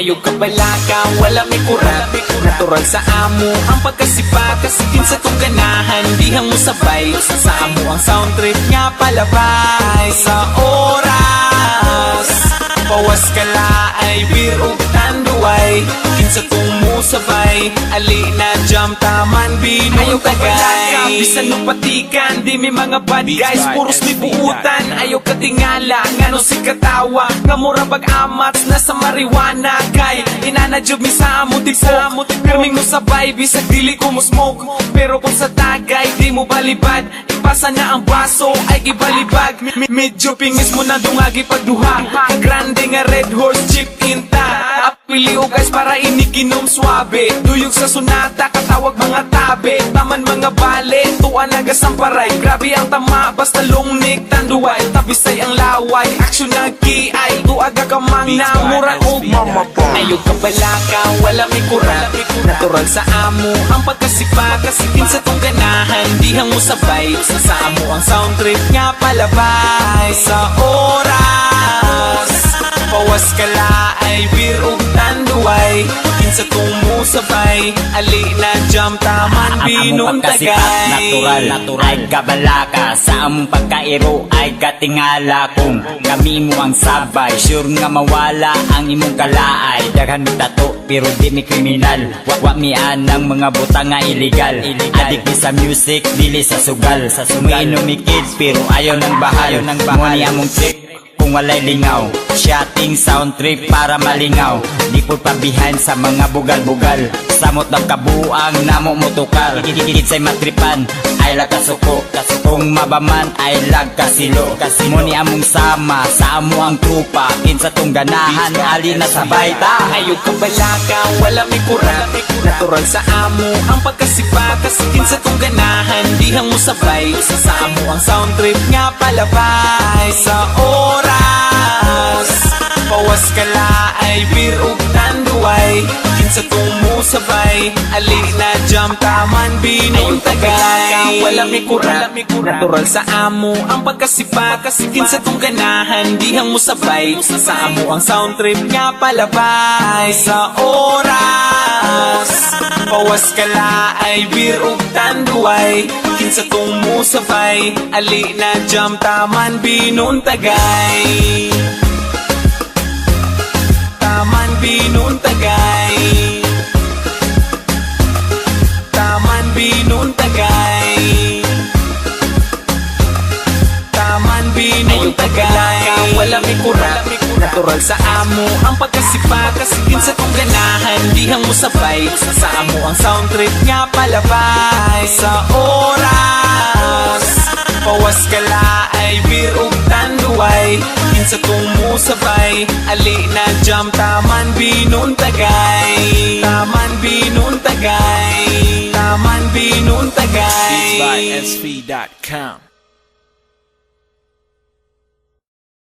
Ayog ka balaka, wala may kurat. Natural sa amo ang pagkasipa, kasikin sa tong ganahan, dihang mo sabay. Sa amo ang sound trip nga palabay. Sa oras bawas ka laay, beer ug tanduay, kinsa tong mo sabay. Ali na jam taman binong tagay. Bisan nung patikan, di may mga bad guys, puros libuutan. Ayaw ka tingala, ngano si katawa, nga mura bag-amats na sa marijuana. Kay inanajob mi sa amo tipok, pirming mo sabay, bisag dili ko mo smoke. Pero kung sa tagay, di mo balibad, ipasa na ang baso, ay gibalibag. Medyo pingis mo na dungagi pagduha, grande nga red horse chip inta. Apili o guys para inikinom swabe, duyog sa sunata, katawag mga tabe. Taman mga bale, tuwa nagasamparay. Grabe ang tama, basta lungnik tanduay. Tabisay ang laway, aksyon na kiay. Tuaga ka mang namura o mamapa. Ayog ka balaka, wala may kurat. Natural sa amo ang pagkasipa, kasikin sa tong ganahan, dihang mo sabay. Sa amo ang sound trip nga palabay. Sa oras bawas ka laay, beer ug tanduay, kinsa tong mo sabay. Ali na jam taman binong tagay. Natural ay kabalaka, sa among pagkairo ay katingala. Kung kami mo ang sabay, sure nga mawala ang imong kalaay. Daghan mi tato pero di mi kriminal, wa mi anang mga butang nga illegal. Adik mi sa music, dili sa sugal. Umiinom mi kids pero ayaw ng bahal. Muni among trick kung walay lingaw, shotting sound trip para malingaw. Di po pabihan sa mga bugal-bugal, samot ng kabuang namo motukal. Higit sa'y matripan, ay lagkasuko. Kung mabaman ay lagkasilo. Muni among sama, sa amo ang trupa, kinsa tong ganahan, ali na sabay ta. Ayog ka balaka, wala may kurat. Natural sa amo ang pagkasipa, kasikin sa tong ganahan, dihang mo sabay. Sa amo ang sound trip nga palabay. Sa oras bawas ka laay, beer ug tanduay, kinsa tong mo sabay. Ali na jam taman binong tagay. Wala may kurat. Natural sa amo ang pagkasipa, kasikin sa tong ganahan, dihang mo sabay. Sa amo ang sound trip nga palabay. Sa oras bawas ka laay, beer ug tanduay, kinsa tong mo sabay. Ali na jam taman binong tagay. Taman binong tagay. Taman binong tagay. Taman binong tagay. Wala may kurat. Natural sa amo ang pagkasipa, kasikin sa tong ganahan, dihang mo sabay. Sa amo ang sound trip nga palabay. Sa oras bawas ka laay, beer ug tanduay, kinsa tong mo sabay. Ali na jam taman binong tagay. Taman binong tagay. Taman binong tagay. Beats by SV.com.